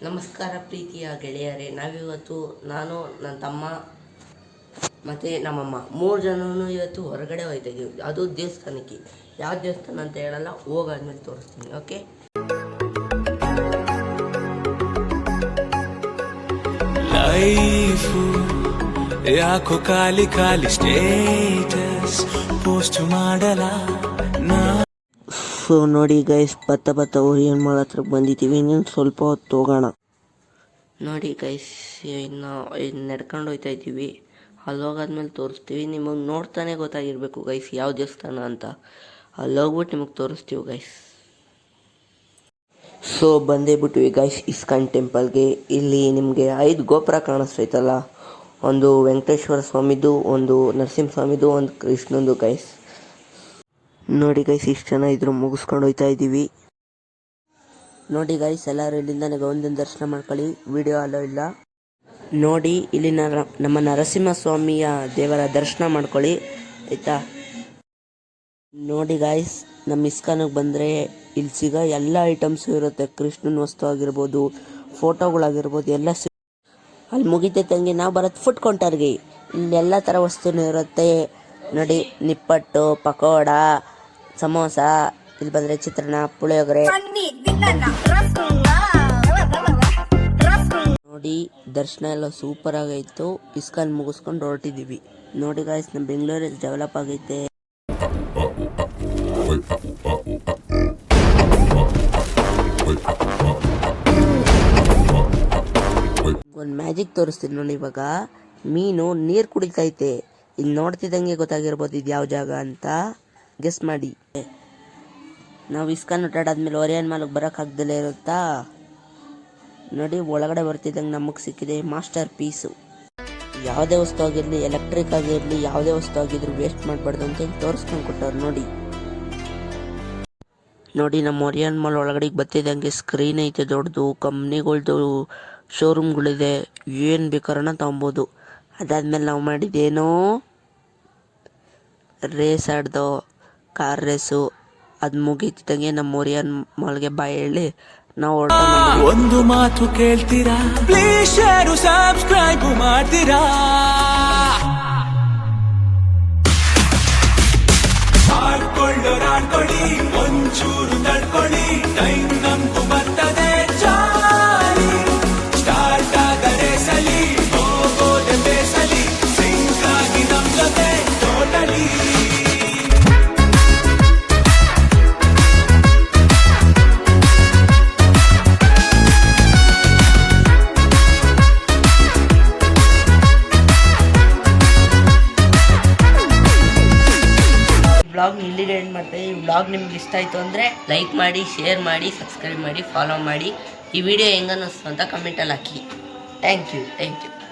ನಮಸ್ಕಾರ ಪ್ರೀತಿಯ ಗೆಳೆಯರೇ, ನಾವಿವತ್ತು ನಾನು ನನ್ನ ತಮ್ಮ ಮತ್ತು ನಮ್ಮಮ್ಮ 3 ಜನನೂ ಇವತ್ತು ಹೊರಗಡೆ ಹೋಗ್ತಾ ಇದ್ದೀವಿ. ಅದು ದೇವಸ್ಥಾನಕ್ಕೆ. ಯಾವ ದೇವಸ್ಥಾನ ಅಂತ ಹೇಳಲ್ಲ, ಹೋಗಾದ್ಮೇಲೆ ತೋರಿಸ್ತೀನಿ. ಓಕೆ, ಲೈಫು ಯಾಕೋ ಖಾಲಿ ಖಾಲಿ ಸ್ಟೇಟಸ್ ಪೋಸ್ಟ್ ಮಾಡಲ್ಲ. ಸೊ ನೋಡಿ ಗೈಸ್, ಬತ್ತ ಓರಿಯನ್ ಮಾಲ್ ಹತ್ರ ಬಂದಿದ್ದೀವಿ. ಇನ್ನೊಂದು ಸ್ವಲ್ಪ ಹೊತ್ತು ಹೋಗೋಣ. ನೋಡಿ ಗೈಸ್, ಇನ್ನು ನಡ್ಕೊಂಡು ಹೋಗ್ತಾ ಇದ್ದೀವಿ. ಅಲ್ಲಿ ಹೋಗಾದ್ಮೇಲೆ ತೋರಿಸ್ತೀವಿ. ನಿಮಗೆ ನೋಡ್ತಾನೆ ಗೊತ್ತಾಗಿರಬೇಕು ಗೈಸ್ ಯಾವ ದೇವಸ್ಥಾನ ಅಂತ. ಅಲ್ಲಿ ಹೋಗ್ಬಿಟ್ಟು ನಿಮಗೆ ತೋರಿಸ್ತೀವಿ ಗೈಸ್. ಸೊ ಬಂದೇ ಬಿಟ್ವಿ ಗೈಸ್ ಇಸ್ಕಾನ್ ಟೆಂಪಲ್ಗೆ. ಇಲ್ಲಿ ನಿಮಗೆ 5 ಗೋಪುರ ಕಾಣಿಸ್ತೈತಲ್ಲ, ಒಂದು ವೆಂಕಟೇಶ್ವರ ಸ್ವಾಮಿದು, ಒಂದು ನರಸಿಂಹ ಸ್ವಾಮಿದು, ಒಂದು ಕೃಷ್ಣಂದು ಗೈಸ್. ನೋಡಿ ಗೈಸ್, ಇಷ್ಟು ಜನ ಇದ್ರು ಮುಗಿಸ್ಕೊಂಡು ಹೋಗ್ತಾ ಇದ್ದೀವಿ. ನೋಡಿ ಗೈಸ್, ಎಲ್ಲರೂ ಇಲ್ಲಿಂದ ಗೋವಿಂದನ ದರ್ಶನ ಮಾಡ್ಕೊಳ್ಳಿ. ವಿಡಿಯೋ ಅಲ್ಲೋ ಇಲ್ಲ. ನೋಡಿ ಇಲ್ಲಿ ನಮ್ಮ ನರಸಿಂಹಸ್ವಾಮಿಯ ದೇವರ ದರ್ಶನ ಮಾಡ್ಕೊಳ್ಳಿ ಆಯಿತಾ. ನೋಡಿ ಗೈಸ್, ನಮ್ಮ ಇಸ್ಕಾನಿಗೆ ಬಂದರೆ ಇಲ್ಲಿ ಸಿಗೋ ಎಲ್ಲ ಐಟಮ್ಸು ಇರುತ್ತೆ. ಕೃಷ್ಣನ ವಸ್ತು ಆಗಿರ್ಬೋದು, ಫೋಟೋಗಳಾಗಿರ್ಬೋದು, ಎಲ್ಲ ಅಲ್ಲಿ ಮುಗಿತೈತಂಗೆ ನಾವು ಬರೋದು ಫುಡ್ ಕೌಂಟರ್ಗೆ. ಇಲ್ಲಿ ಎಲ್ಲ ಥರ ವಸ್ತುನೂ ಇರುತ್ತೆ. ನೋಡಿ, ನಿಪ್ಪಟ್ಟು, ಪಕೋಡ, ಸಮೋಸ, ಇಲ್ಲಿ ಬಂದರೆ ಚಿತ್ರಾನ್ನ, ಪುಳಿಯೋಗರೆ. ನೋಡಿ, ದರ್ಶನ ಎಲ್ಲ ಸೂಪರ್ ಆಗೈತು. ಇಸ್ಕಾನ್ ಮುಗಿಸ್ಕೊಂಡು ಹೊರಟಿದ್ದೀವಿ. ನೋಡಿ ಗಾಯ್ಸ್, ನಮ್ಮ ಬೆಂಗಳೂರಲ್ಲಿ ಡೆವಲಪ್ ಆಗೈತೆ. ಒಂದು ಮ್ಯಾಜಿಕ್ ತೋರಿಸ್ತೀನಿ ನೋಡಿ. ಇವಾಗ ಮೀನು ನೀರು ಕುಡಿತೈತೆ. ಇಲ್ಲಿ ನೋಡ್ತಿದ್ದಂಗೆ ಗೊತ್ತಾಗಿರ್ಬೋದು ಇದು ಯಾವ ಜಾಗ ಅಂತ. ಗೆಸ್ ಮಾಡಿ. ನಾವು ಇಸ್ಕಾನ್ ಹೊರಟಾದ್ಮೇಲೆ ಓರಿಯನ್ ಮಾಲ್ಗೆ ಬರೋಕ್ಕಾಗ್ದಲೇ ಇರುತ್ತಾ. ನೋಡಿ, ಒಳಗಡೆ ಬರ್ತಿದ್ದಂಗೆ ನಮಗೆ ಸಿಕ್ಕಿದೆ ಮಾಸ್ಟರ್ ಪೀಸು. ಯಾವುದೇ ವಸ್ತು ಆಗಿರಲಿ, ಎಲೆಕ್ಟ್ರಿಕ್ ಆಗಿರಲಿ, ಯಾವುದೇ ವಸ್ತು ಆಗಿದ್ರು ವೇಸ್ಟ್ ಮಾಡಬಾರ್ದು ಅಂತ ತೋರಿಸ್ಕೊಂಡು ಕೊಟ್ಟವ್ರು. ನೋಡಿ ನಮ್ಮ ಓರಿಯನ್ ಮಾಲ್ ಒಳಗಡೆ ಬರ್ತಿದ್ದಂಗೆ ಸ್ಕ್ರೀನ್ ಐತೆ ದೊಡ್ಡದು. ಕಂಪ್ನಿಗಳ್ದು ಶೋರೂಮ್ಗಳಿದೆ. ಏನು ಬೇಕಾರಣ ತೊಗೊಬೋದು. ಅದಾದ್ಮೇಲೆ ನಾವು ಮಾಡಿದ್ದೇನೋ ರೇಸ್ ಆಡ್ದೋ, ಕಾರ್ ರೇಸು. ಅದು ಮುಗೀತಿದ್ದಂಗೆ ನಮ್ಮ ಓರಿಯನ್ ಮಾಲ್ಗೆ ಬಾಯ್ ಹೇಳಿ ನಾವು ಒಂದು ಮಾತು ಕೇಳ್ತೀರಾ, ಪ್ಲೀಸ್ ಶೇರ್ ಸಬ್ಸ್ಕ್ರೈಬ್ ಮಾಡ್ತೀರಾ. ಆಡ್ಕೊಳ್ಳಿ, ಒಂಚೂರು ತಡ್ಕೊಳ್ಳಿ, ಟೈಮ್ ನಮ್ಗೂ ಬರ್ತದೆ. ಸ್ಟಾರ್ಟ್ ಆಗದೆ ಸಲಿ, ಹೋಗೋದೆ ಬೇಸಲಿ, ಸಿಂಕ್ ಆಗಿ ನಮ್ ಜೊತೆ ಟೋಟಲಿ. ವ್ಲಾಗ್ ಇಲ್ಲಿಗೆ ಎಂಡ್ ಮಾಡ್ತೀವಿ. ಈ ವ್ಲಾಗ್ ನಿಮ್ಗೆ ಇಷ್ಟ ಆಯಿತು ಅಂದರೆ ಲೈಕ್ ಮಾಡಿ, ಶೇರ್ ಮಾಡಿ, ಸಬ್ಸ್ಕ್ರೈಬ್ ಮಾಡಿ, ಫಾಲೋ ಮಾಡಿ. ಈ ವಿಡಿಯೋ ಹೆಂಗನ್ನಿಸ್ತು ಅಂತ ಕಮೆಂಟಲ್ಲಿ ಹಾಕಿ. Thank you.